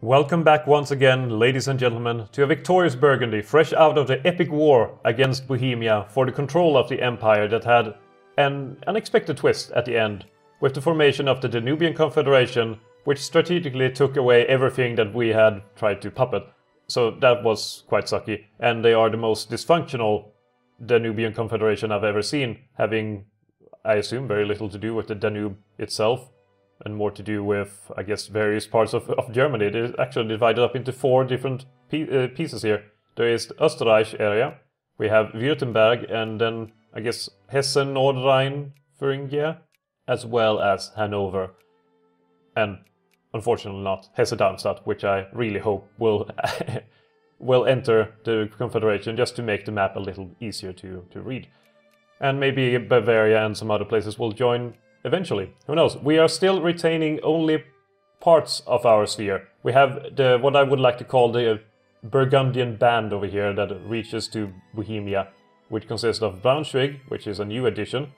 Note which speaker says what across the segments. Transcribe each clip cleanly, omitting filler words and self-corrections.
Speaker 1: Welcome back once again, ladies and gentlemen, to a victorious Burgundy, fresh out of the epic war against Bohemia for the control of the empire that had an unexpected twist at the end, with the formation of the Danubian Confederation, which strategically took away everything that we had tried to puppet. So that was quite sucky, and they are the most dysfunctional Danubian Confederation I've ever seen, having, I assume, very little to do with the Danube itself, and more to do with, I guess, various parts of Germany. It is actually divided up into four different pieces here. There is the Österreich area, we have Württemberg, and then, I guess, Hessen, Nordrhein, Thuringia, as well as Hanover. And, unfortunately not, Hesse-Darmstadt, which I really hope will will enter the Confederation, just to make the map a little easier to read. And maybe Bavaria and some other places will join eventually. Who knows? We are still retaining only parts of our sphere. We have the what I would like to call the Burgundian band over here that reaches to Bohemia, which consists of Braunschweig, which is a new addition,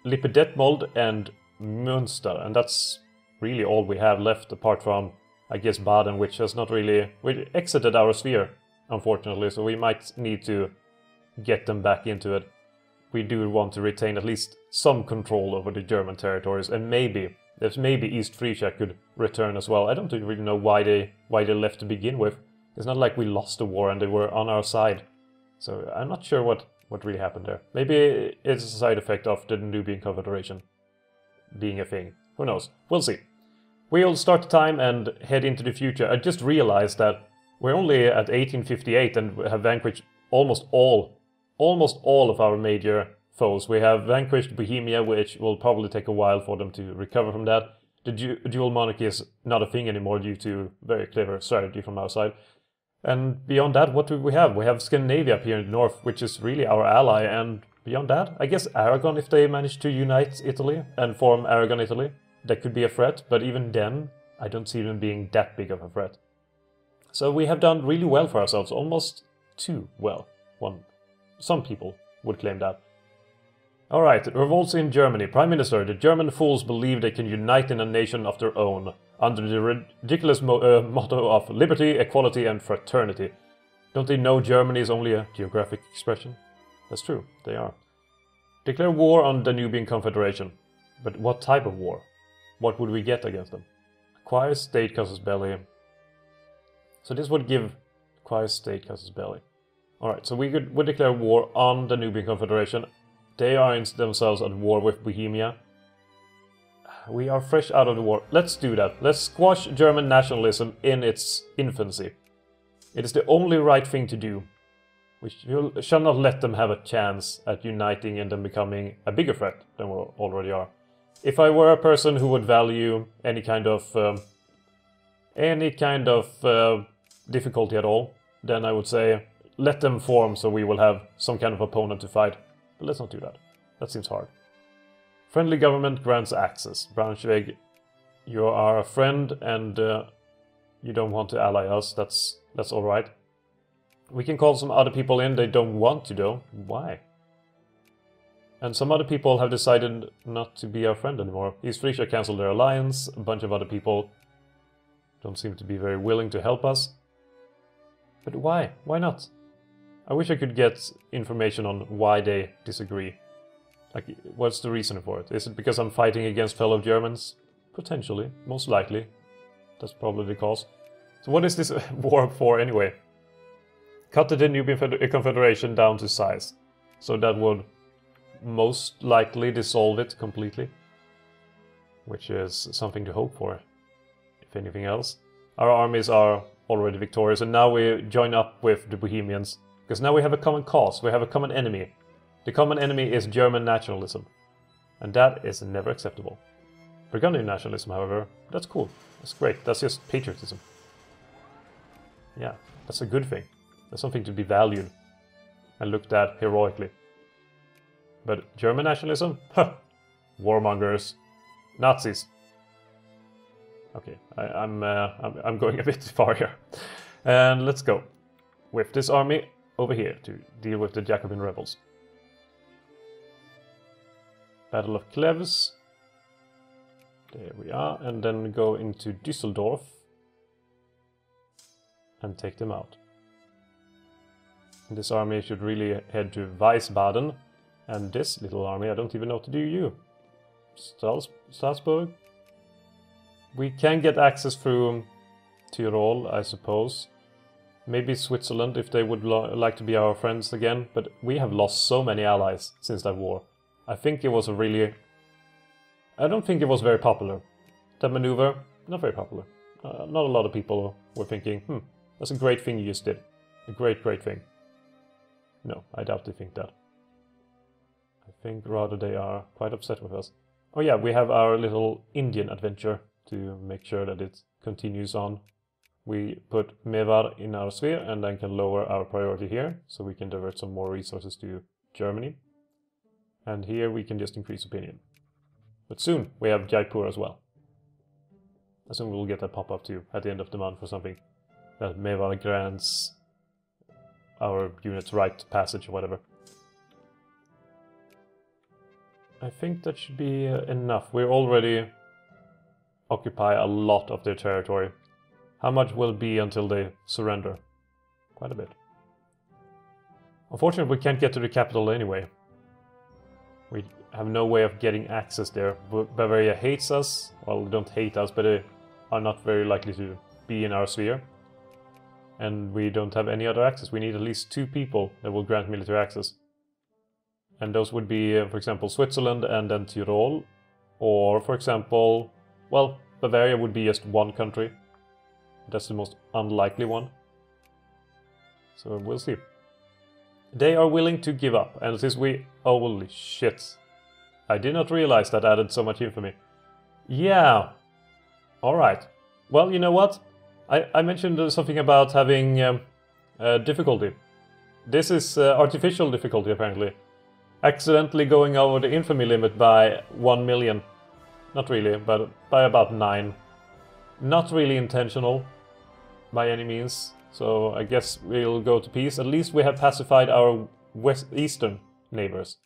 Speaker 1: Lippe-Detmold and Münster, and that's really all we have left apart from, I guess, Baden, which has not really... we exited our sphere, unfortunately, so we might need to get them back into it. We do want to retain at least some control over the German territories, and maybe East Frisia could return as well. I don't really know why they left to begin with. It's not like we lost the war and they were on our side. So I'm not sure what really happened there. Maybe it's a side effect of the Nubian Confederation being a thing. Who knows? We'll see. We'll start the time and head into the future. I just realized that we're only at 1858 and have vanquished almost all of our major foes. We have vanquished Bohemia, which will probably take a while for them to recover from that. The Dual Monarchy is not a thing anymore due to very clever strategy from our side. And beyond that, what do we have? We have Scandinavia up here in the north, which is really our ally, and beyond that, I guess Aragon, if they manage to unite Italy and form Aragon Italy, that could be a threat, but even then, I don't see them being that big of a threat. So we have done really well for ourselves, almost too well. Some people would claim that. Alright, revolts in Germany. Prime Minister, the German fools believe they can unite in a nation of their own, under the ridiculous motto of liberty, equality and fraternity. Don't they know Germany is only a geographic expression? That's true, they are. Declare war on Danubian Confederation. But what type of war? What would we get against them? Acquire state casus belli. So this would give acquire state casus belli. Alright, so we would declare war on the Nubian Confederation. They are themselves at war with Bohemia. We are fresh out of the war. Let's do that. Let's squash German nationalism in its infancy. It is the only right thing to do. We shall not let them have a chance at uniting and then becoming a bigger threat than we already are. If I were a person who would value any kind of difficulty at all, then I would say, let them form so we will have some kind of opponent to fight. But let's not do that. That seems hard. Friendly government grants access. Braunschweig, you are a friend and you don't want to ally us. That's alright. We can call some other people in. They don't want to though. Why? And some other people have decided not to be our friend anymore. East Frisia cancelled their alliance. A bunch of other people don't seem to be very willing to help us. But why? Why not? I wish I could get information on why they disagree. Like, what's the reason for it? Is it because I'm fighting against fellow Germans? Potentially. Most likely. That's probably the cause. So what is this war for anyway? Cut the Danubian Confederation down to size. So that would most likely dissolve it completely. Which is something to hope for, if anything else. Our armies are already victorious, and now we join up with the Bohemians. Because now we have a common cause, we have a common enemy. The common enemy is German nationalism. And that is never acceptable. Burgundian nationalism, however, that's cool. That's great. That's just patriotism. Yeah, that's a good thing. That's something to be valued and looked at heroically. But German nationalism? Huh! Warmongers. Nazis. Okay, I'm going a bit too far here. And let's go with this army over here to deal with the Jacobin rebels. Battle of Cleves. There we are, and then go into Düsseldorf. and take them out. This army should really head to Wiesbaden, and this little army, I don't even know what to do you. Strasbourg? We can get access through Tyrol, I suppose. Maybe Switzerland if they would like to be our friends again, but we have lost so many allies since that war. I think it was I don't think it was very popular. That maneuver, not very popular. Not a lot of people were thinking, that's a great thing you just did. A great, great thing. No, I doubt they think that. I think rather they are quite upset with us. Oh yeah, we have our little Indian adventure to make sure that it continues on. We put Mevar in our sphere and then can lower our priority here, so we can divert some more resources to Germany. And here we can just increase opinion. But soon we have Jaipur as well. Soon we'll get that pop-up too, at the end of the month or something. That Mevar grants our unit's right passage or whatever. I think that should be enough. We already occupy a lot of their territory. How much will it be until they surrender? Quite a bit. Unfortunately, we can't get to the capital anyway. We have no way of getting access there. Bavaria hates us. Well, they don't hate us, but they are not very likely to be in our sphere. And we don't have any other access. We need at least 2 people that will grant military access. And those would be, for example, Switzerland and then Tyrol. Or, for example, well, Bavaria would be just one country. That's the most unlikely one. So we'll see. They are willing to give up. And since we... Holy shit. I did not realize that added so much infamy. Yeah. Alright. Well, you know what? I mentioned something about having difficulty. This is artificial difficulty, apparently. Accidentally going over the infamy limit by 1 million. Not really, but by about 9. Not really intentional, by any means. So I guess we'll go to peace. At least we have pacified our eastern neighbors.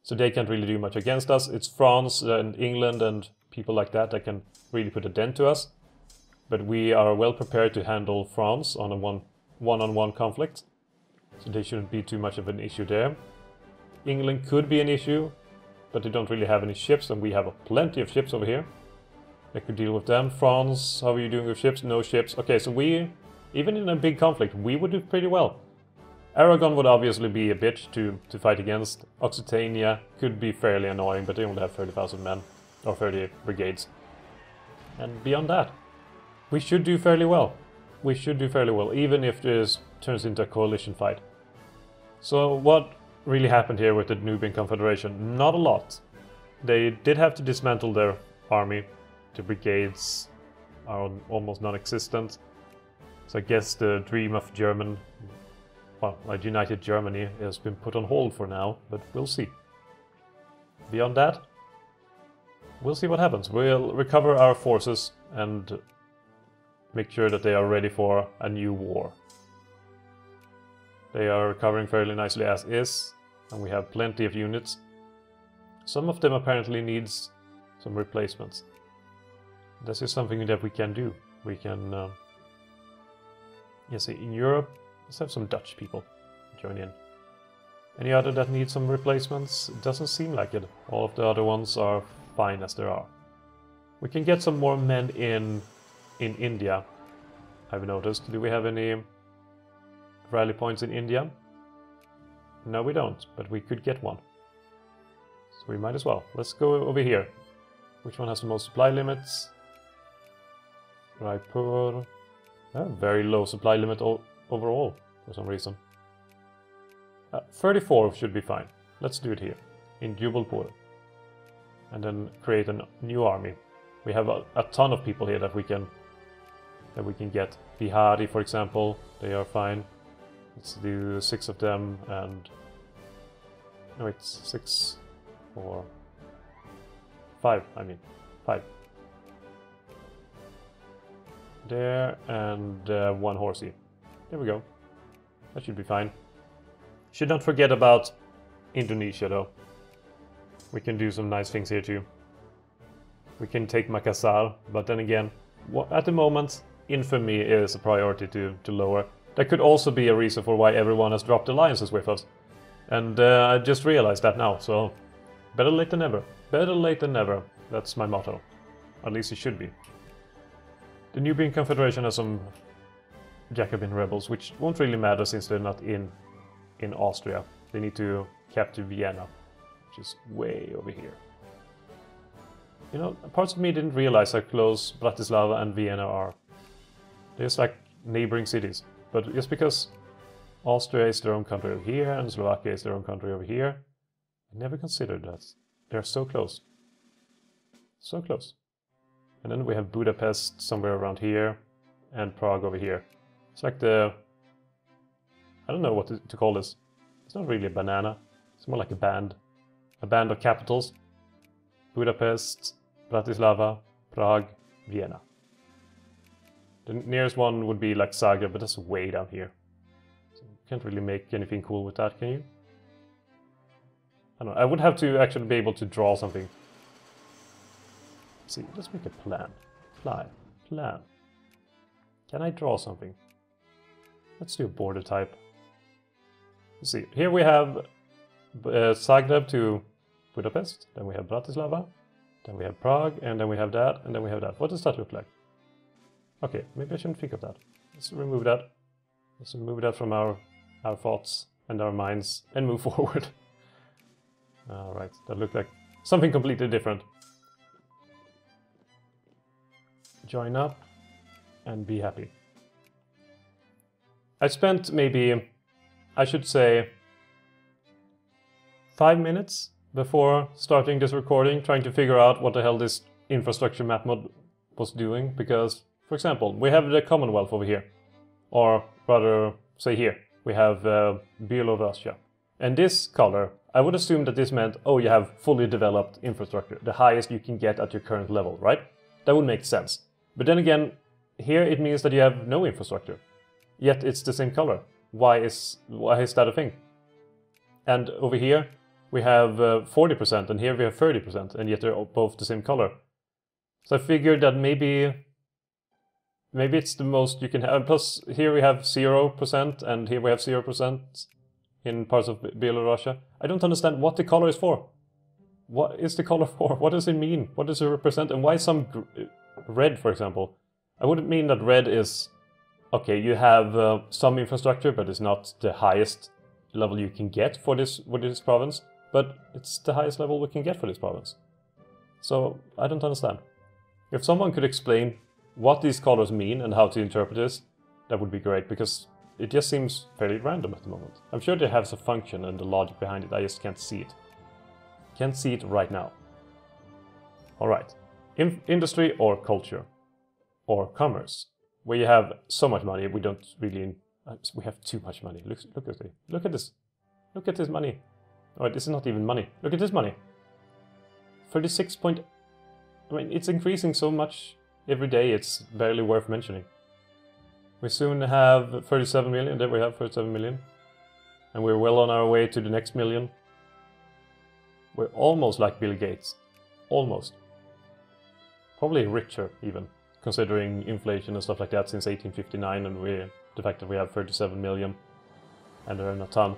Speaker 1: So they can't really do much against us. It's France and England and people like that that can really put a dent to us. But we are well prepared to handle France on a one-on-one conflict. So they shouldn't be too much of an issue there. England could be an issue, but they don't really have any ships, and we have plenty of ships over here. They could deal with them. France, how are you doing with ships? No ships. Okay, so we, even in a big conflict, we would do pretty well. Aragon would obviously be a bitch to fight against. Occitania could be fairly annoying, but they only have 30,000 men, or 30 brigades. And beyond that, we should do fairly well. We should do fairly well, even if this turns into a coalition fight. So what really happened here with the Nubian Confederation? Not a lot. They did have to dismantle their army. The brigades are almost non-existent. So I guess the dream of a united Germany has been put on hold for now, but we'll see. Beyond that, we'll see what happens. We'll recover our forces and make sure that they are ready for a new war. They are recovering fairly nicely as is, and we have plenty of units. Some of them apparently needs some replacements. This is something that we can do. We can, in Europe, let's have some Dutch people join in. Any other that need some replacements? It doesn't seem like it. All of the other ones are fine as there are. We can get some more men in India, I've noticed. Do we have any rally points in India? No, we don't, but we could get one. So we might as well. Let's go over here. Which one has the most supply limits? Raipur. Very low supply limit overall, for some reason. 34 should be fine. Let's do it here, in Jubalpur. And then create a new army. We have a ton of people here that we can get. Bihari, for example, they are fine. Let's do 6 of them and... No, it's 6 or 5, I mean. 5. There, and 1 horsey. There we go. That should be fine. Should not forget about Indonesia, though. We can do some nice things here, too. We can take Makassar, but then again, at the moment, infamy is a priority to lower. That could also be a reason for why everyone has dropped alliances with us. And I just realized that now, so better late than never. Better late than never. That's my motto. At least it should be. The Nubian Confederation has some Jacobin rebels, which won't really matter since they're not in Austria. They need to capture Vienna, which is way over here. You know, parts of me didn't realize how close Bratislava and Vienna are. They're just like neighboring cities. But just because Austria is their own country over here and Slovakia is their own country over here, I never considered that. They're so close. So close. And then we have Budapest somewhere around here and Prague over here. It's like the... I don't know what to call this. It's not really a banana. It's more like a band. A band of capitals. Budapest, Bratislava, Prague, Vienna. The nearest one would be like Zagreb, but that's way down here. So you can't really make anything cool with that, can you? I don't know. I would have to actually be able to draw something. Let's see, let's make a plan. Plan. Can I draw something? Let's do a border type. Let's see, here we have Zagreb to Budapest, then we have Bratislava, then we have Prague, and then we have that, and then we have that. What does that look like? Okay, maybe I shouldn't think of that. Let's remove that. Let's remove that from our thoughts and our minds and move forward. Alright, that looked like something completely different. Join up and be happy. I spent maybe, I should say, 5 minutes before starting this recording trying to figure out what the hell this infrastructure map mod was doing, because, for example, we have the Commonwealth over here, or rather, say here, we have Bielorussia. And this color, I would assume that this meant, oh, you have fully developed infrastructure, the highest you can get at your current level, right? That would make sense. But then again, here it means that you have no infrastructure, yet it's the same color. Why is that a thing? And over here, we have 40%, and here we have 30%, and yet they're both the same color. So I figured that maybe it's the most you can have. Plus, here we have 0%, and here we have 0% in parts of Bielorussia. I don't understand what the color is for. What is the color for? What does it mean? What does it represent? And why some red, for example? I wouldn't mean that red is... Okay, you have some infrastructure, but it's not the highest level you can get for this province. But it's the highest level we can get for this province. So, I don't understand. If someone could explain what these colors mean and how to interpret this, that would be great, because it just seems fairly random at the moment. I'm sure they have some function and the logic behind it, I just can't see it. Can't see it right now. Alright. Industry or culture? Or commerce? Where you have so much money, we don't really... we have too much money. Look at this. Look at this. Look at this money. Oh, this is not even money. Look at this money. 36 point... I mean, it's increasing so much every day, it's barely worth mentioning. We soon have 37 million. There we have 37 million. And we're well on our way to the next million. We're almost like Bill Gates. Almost. Probably richer, even, considering inflation and stuff like that since 1859, and the fact that we have 37 million and earn a ton.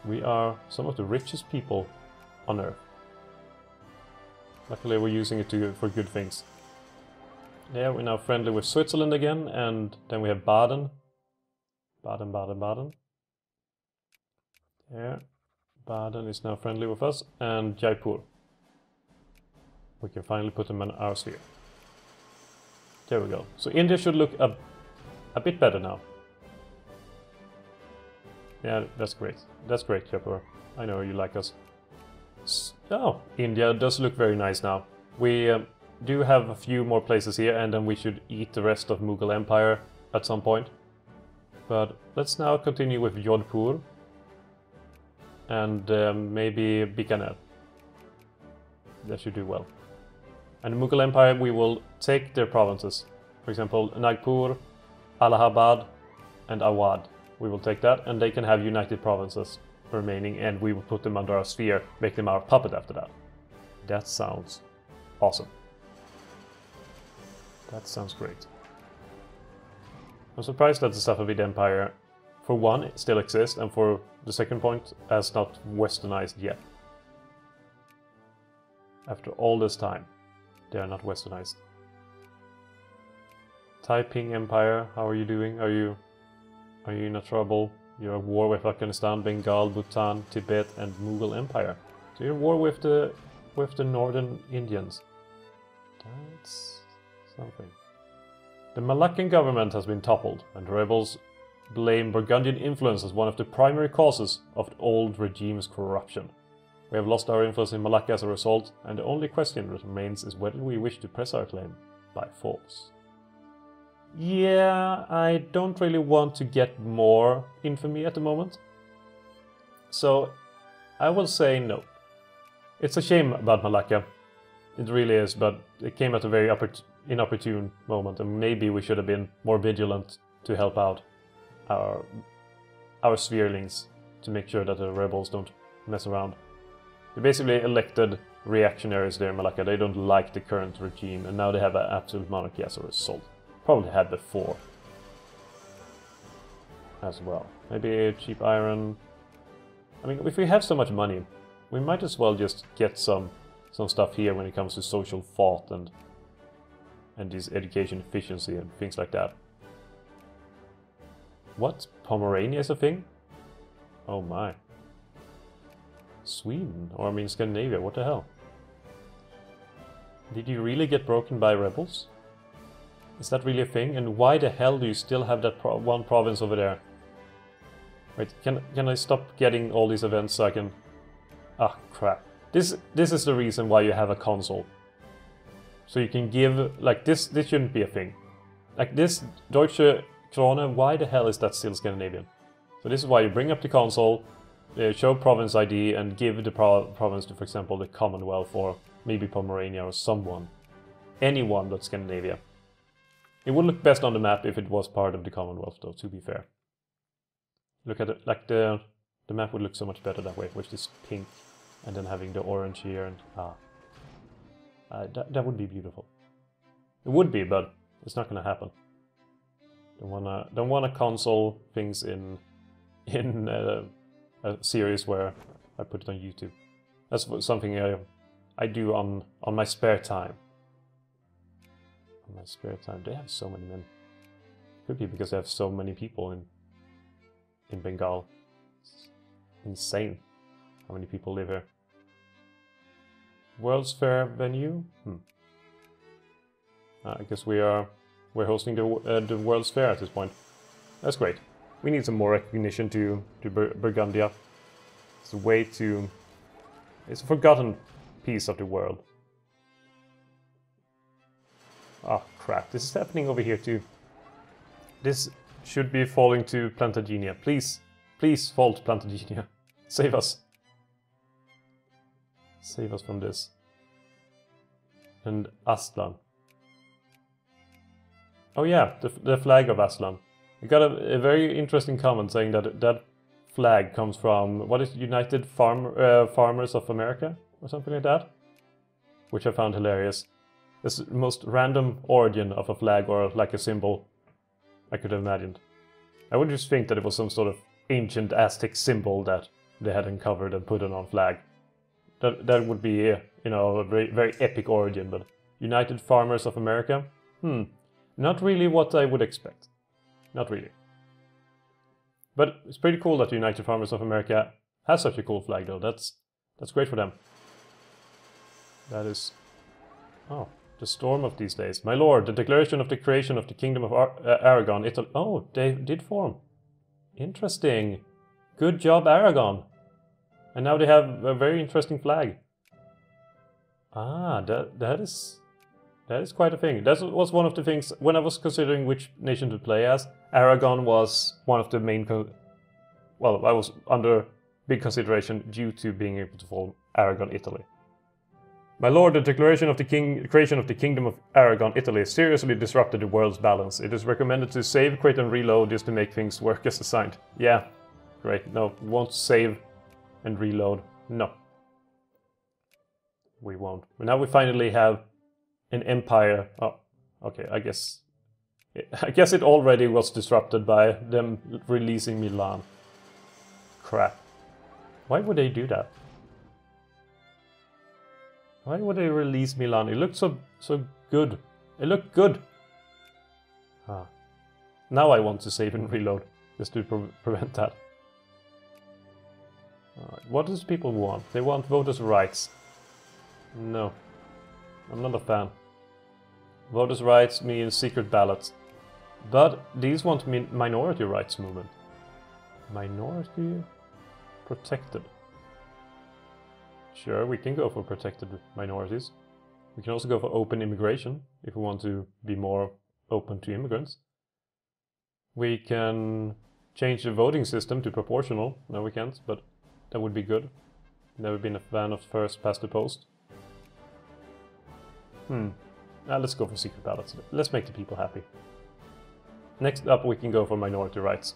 Speaker 1: We are some of the richest people on Earth. Luckily we're using it for good things. Yeah, we're now friendly with Switzerland again, and then we have Baden. Baden. There. Baden is now friendly with us, and Jaipur. We can finally put them in our sphere. There we go. So India should look a bit better now. Yeah, that's great. That's great, Jaipur. I know you like us. Oh, India does look very nice now. We do have a few more places here, and then we should eat the rest of Mughal Empire at some point. But let's now continue with Jodhpur and maybe Bikaner. That should do well. And the Mughal Empire, we will take their provinces. For example, Nagpur, Allahabad, and Awadh. We will take that, and they can have united provinces remaining, and we will put them under our sphere, make them our puppet after that. That sounds awesome. That sounds great. I'm surprised that the Safavid Empire, for one, still exists, and for the second point, has not westernized yet. After all this time, they are not westernized. Taiping Empire, how are you doing? Are you in a trouble? You're at war with Afghanistan, Bengal, Bhutan, Tibet, and Mughal Empire. So you're at war with the northern Indians. That's something. The Malaccan government has been toppled, and the rebels blame Burgundian influence as one of the primary causes of the old regime's corruption. We have lost our influence in Malacca as a result, and the only question that remains is whether we wish to press our claim by force. Yeah, I don't really want to get more infamy at the moment. So, I will say no. It's a shame about Malacca. It really is, but it came at a very inopportune moment, and maybe we should have been more vigilant to help out our spherelings to make sure that the rebels don't mess around. They basically elected reactionaries there in Malacca. They don't like the current regime, and now they have an absolute monarchy as a result. Probably had before as well. Maybe cheap iron. I mean, if we have so much money, we might as well just get some stuff here when it comes to social thought and this education efficiency and things like that. What? Pomerania is a thing? Oh my. Sweden, or I mean Scandinavia, what the hell? Did you really get broken by rebels? Is that really a thing? And why the hell do you still have that one province over there? Wait, can I stop getting all these events so I can... Ah, crap. This is the reason why you have a console. So you can give... Like, this shouldn't be a thing. Like, this Deutsche Krone, why the hell is that still Scandinavian? So this is why you bring up the console, show province ID, and give the province to, for example, the Commonwealth, or maybe Pomerania, or someone. Anyone but Scandinavia. It would look best on the map if it was part of the Commonwealth, though, to be fair. Look at it, like the map would look so much better that way, with this pink, and then having the orange here, and that would be beautiful. It would be, but it's not gonna happen. Don't wanna console things in a series where I put it on YouTube. That's something I do on my spare time. On my spare time, they have so many men. Could be because they have so many people in Bengal. It's insane how many people live here. World's Fair venue? I guess we're hosting the World's Fair at this point. That's great. We need some more recognition to Burgundy. It's a way to... It's a forgotten piece of the world. Oh crap, this is happening over here too. This should be falling to Plantagenet. Please, please fall to Plantagenet. Save us. Save us from this. And Aslan. Oh yeah, the flag of Aslan. I got a very interesting comment saying that that flag comes from, what is it, United Farmers of America? Or something like that? Which I found hilarious. It's the most random origin of a flag or like a symbol I could have imagined. I would just think that it was some sort of ancient Aztec symbol that they had uncovered and put it on flag. That would be, you know, a very, very epic origin, but United Farmers of America? Not really what I would expect. Not really. But it's pretty cool that the United Farmers of America has such a cool flag though. That's great for them. That is... Oh, the storm of these days. My lord, the declaration of the creation of the Kingdom of Aragon, Italy... Oh, they did form. Interesting. Good job, Aragon. And now they have a very interesting flag. Ah, that is quite a thing. That was one of the things, when I was considering which nation to play as, Aragon was one of the main... Well, I was under big consideration due to being able to form Aragon, Italy. My lord, the declaration of the creation of the Kingdom of Aragon, Italy seriously disrupted the world's balance. It is recommended to save, quit and reload just to make things work as assigned. Yeah, great. No, we won't save and reload. No. We won't. But now we finally have an empire. Oh, Okay, I guess it already was disrupted by them releasing Milan. Crap. Why would they do that? Why would they release Milan? It looked so good. It looked good. Ah. Now I want to save and reload, just to prevent that. Alright, what does people want? They want voters' rights. No. I'm not a fan. Voters' rights means secret ballots. But these want minority rights movement. Minority protected. Sure, we can go for protected minorities. We can also go for open immigration, if we want to be more open to immigrants. We can change the voting system to proportional. No, we can't, but that would be good. Never been a fan of first past the post. Let's go for secret ballots. Let's make the people happy. Next up, we can go for minority rights.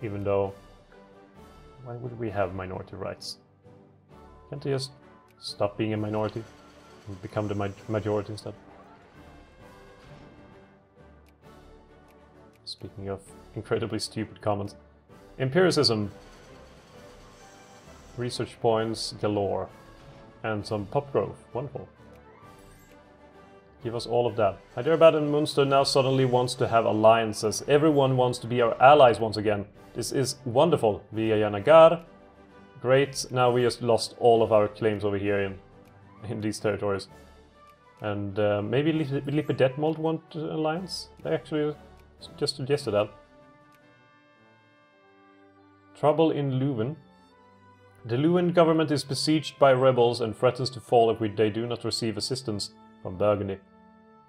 Speaker 1: Even though... Why would we have minority rights? Can't they just stop being a minority and become the majority instead? Speaking of incredibly stupid comments. Empiricism. Research points galore. And some pop growth. Wonderful. Give us all of that. Hyderabad and Munster now suddenly wants to have alliances. Everyone wants to be our allies once again. This is wonderful. Vijayanagar. Great. Now we just lost all of our claims over here in these territories. And maybe Lipedetmold want an alliance? They actually just suggested that. Trouble in Leuven. The Leuven government is besieged by rebels and threatens to fall if they do not receive assistance from Burgundy.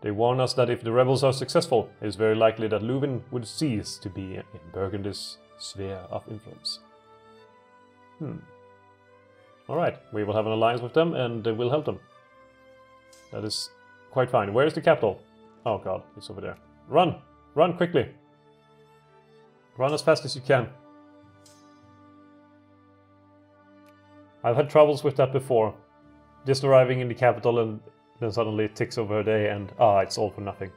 Speaker 1: They warn us that if the rebels are successful, it is very likely that Leuven would cease to be in Burgundy's sphere of influence. Alright, we will have an alliance with them and we'll help them. That is quite fine. Where is the capital? Oh god, it's over there. Run! Run quickly! Run as fast as you can. I've had troubles with that before. Just arriving in the capital and then suddenly it ticks over a day and it's all for nothing.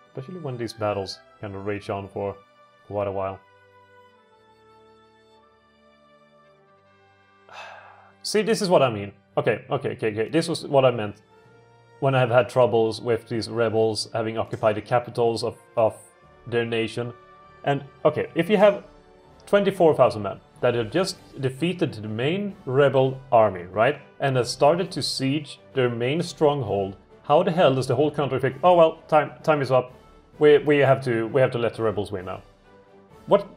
Speaker 1: Especially when these battles kind of rage on for quite a while. See, this is what I mean. Okay. This was what I meant when I've had troubles with these rebels having occupied the capitals of their nation. And, okay, if you have 24,000 men that have just defeated the main rebel army, right? And have started to siege their main stronghold, how the hell does the whole country think, oh well, time is up. We have to let the rebels win now. What?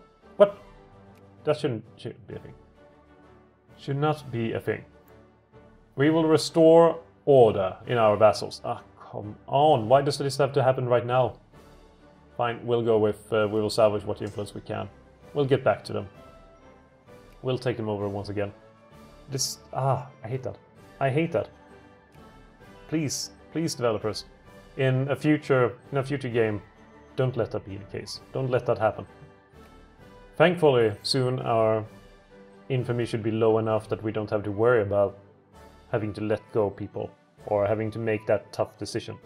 Speaker 1: That shouldn't be a thing. Should not be a thing. We will restore order in our vassals. Come on, why does this have to happen right now? Fine, we'll go with, we will salvage what influence we can. We'll get back to them. We'll take them over once again. This, I hate that. I hate that. Please, developers, in a future game, don't let that be the case. Don't let that happen. Thankfully, soon our infamy should be low enough that we don't have to worry about having to let go people or having to make that tough decision.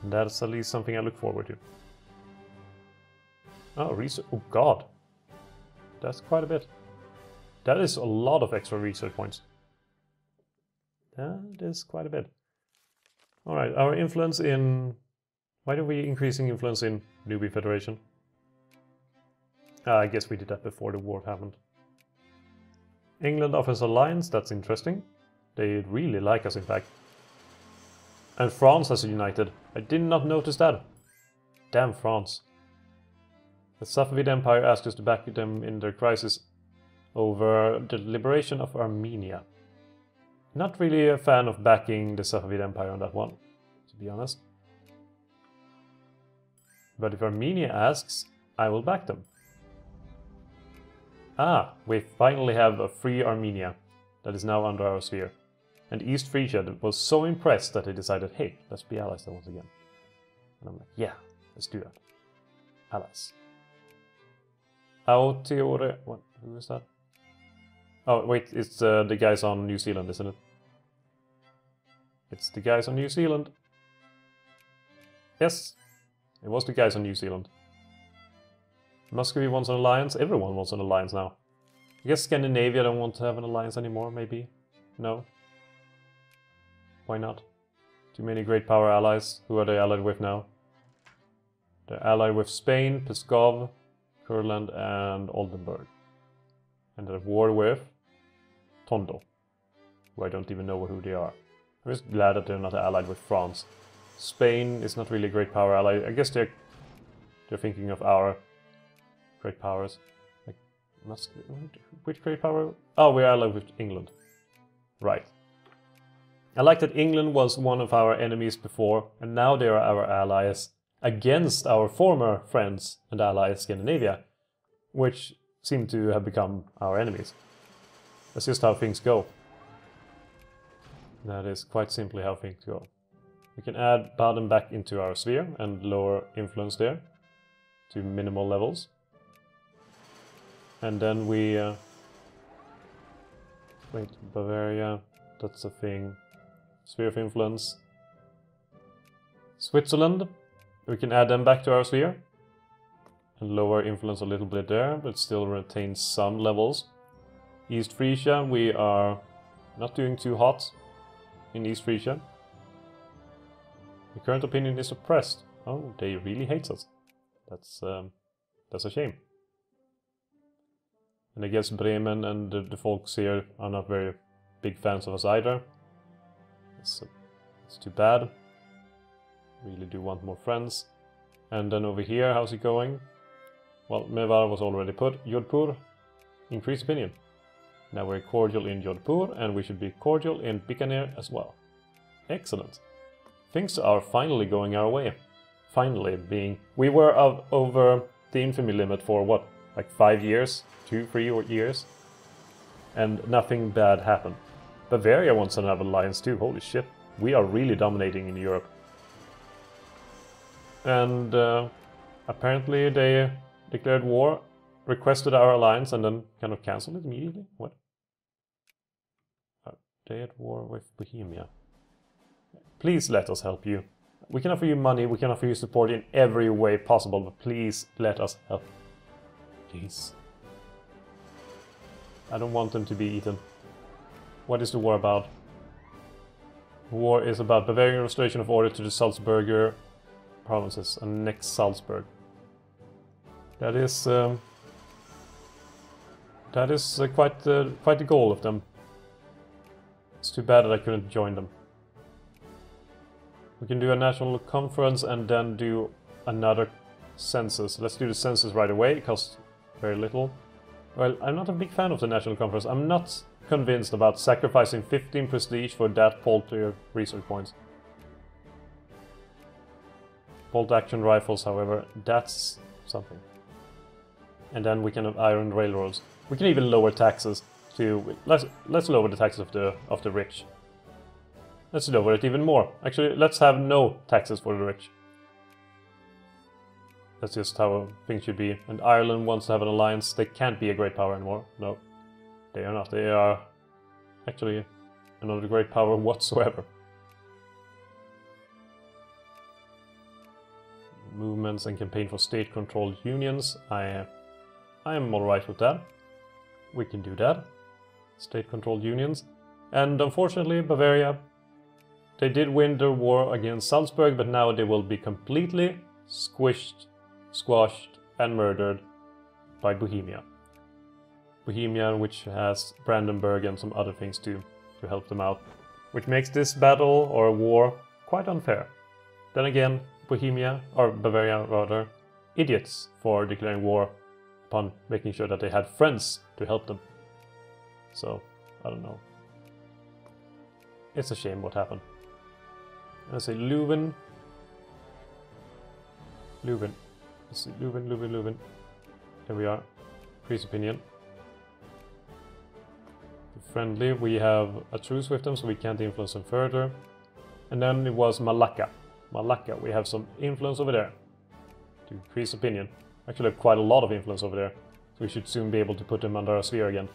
Speaker 1: And that's at least something I look forward to. Oh, research. Oh, God. That's quite a bit. That is a lot of extra research points. That is quite a bit. Alright, our influence in... Why are we increasing influence in Newbie Federation? I guess we did that before the war happened. England offers alliance, that's interesting. They really like us, in fact. And France has united. I did not notice that. Damn France. The Safavid Empire asked us to back them in their crisis over the liberation of Armenia. Not really a fan of backing the Safavid Empire on that one, to be honest. But if Armenia asks, I will back them. We finally have a free Armenia that is now under our sphere. And East Frisia was so impressed that they decided, hey, let's be allies once again. And I'm like, yeah, let's do that. Allies. Aoteore... What? Who is that? Oh, wait, it's the guys on New Zealand, isn't it? It's the guys on New Zealand. Yes, it was the guys on New Zealand. Muscovy wants an alliance. Everyone wants an alliance now. I guess Scandinavia don't want to have an alliance anymore, maybe? No? Why not? Too many great power allies. Who are they allied with now? They're allied with Spain, Pskov, Kurland and Oldenburg. And they're at war with Tondo, who I don't even know who they are. I'm just glad that they're not allied with France. Spain is not really a great power ally. I guess they're thinking of our great powers. Like, which great power? Oh, we're allied with England. Right. I like that England was one of our enemies before, and now they are our allies against our former friends and allies Scandinavia, which seem to have become our enemies. That's just how things go. That is quite simply how things go. We can add Baden back into our sphere and lower influence there to minimal levels. And then we... wait, Bavaria, that's a thing. Sphere of influence. Switzerland, we can add them back to our sphere. And lower influence a little bit there, but still retain some levels. East Frisia, we are not doing too hot in East Frisia. The current opinion is suppressed. Oh, they really hate us. That's a shame. And I guess Bremen and the folks here are not very big fans of us either. It's too bad. Really do want more friends. And then over here, how's it going? Well, Mevar was already put. Jodhpur, increased opinion. Now we're cordial in Jodhpur, and we should be cordial in Bikaner as well. Excellent. Things are finally going our way. Finally being... We were over the infamy limit for what? Like 5 years? 2-3 years? And nothing bad happened. Bavaria wants to have an alliance too, holy shit. We are really dominating in Europe. And apparently they declared war, requested our alliance, and then kind of cancelled it immediately? What? Are they at war with Bohemia? Please let us help you. We can offer you money, we can offer you support in every way possible, but please let us help. Please. I don't want them to be eaten. What is the war about? War is about Bavarian restoration of order to the Salzburger provinces, and next Salzburg. That is quite the goal of them. It's too bad that I couldn't join them. We can do a national conference and then do another census. Let's do the census right away, it costs very little. Well, I'm not a big fan of the national conference. I'm not convinced about sacrificing 15 prestige for that paltry research points. Bolt action rifles, however, that's something. And then we can have iron railroads. We can even lower taxes to... Let's lower the taxes of the rich. Let's lower it even more. Actually, let's have no taxes for the rich. That's just how things should be. And Ireland wants to have an alliance. They can't be a great power anymore. No, they are not. They are actually not a great power whatsoever. Movements and campaign for state-controlled unions. I am alright with that. We can do that. State-controlled unions. And unfortunately, Bavaria... They did win their war against Salzburg, but now they will be completely squished, squashed, and murdered by Bohemia. Bohemia, which has Brandenburg and some other things to help them out, which makes this battle, or war, quite unfair. Then again, Bohemia, or Bavaria rather, idiots for declaring war upon making sure that they had friends to help them. So, I don't know. It's a shame what happened. Let's say Leuven. Leuven. Let's see, Leuven. There we are. Increase opinion. Friendly, we have a truce with them, so we can't influence them further. And then it was Malacca. Malacca, we have some influence over there. To increase opinion. Actually have quite a lot of influence over there. So we should soon be able to put them under our sphere again.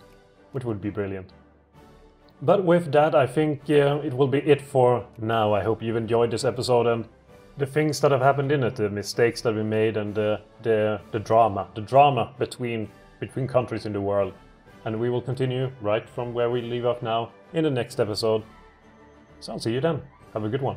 Speaker 1: Which would be brilliant. But with that, I think it will be it for now. I hope you've enjoyed this episode and the things that have happened in it, the mistakes that we made, and the drama between countries in the world. And we will continue right from where we leave off now in the next episode. So I'll see you then. Have a good one.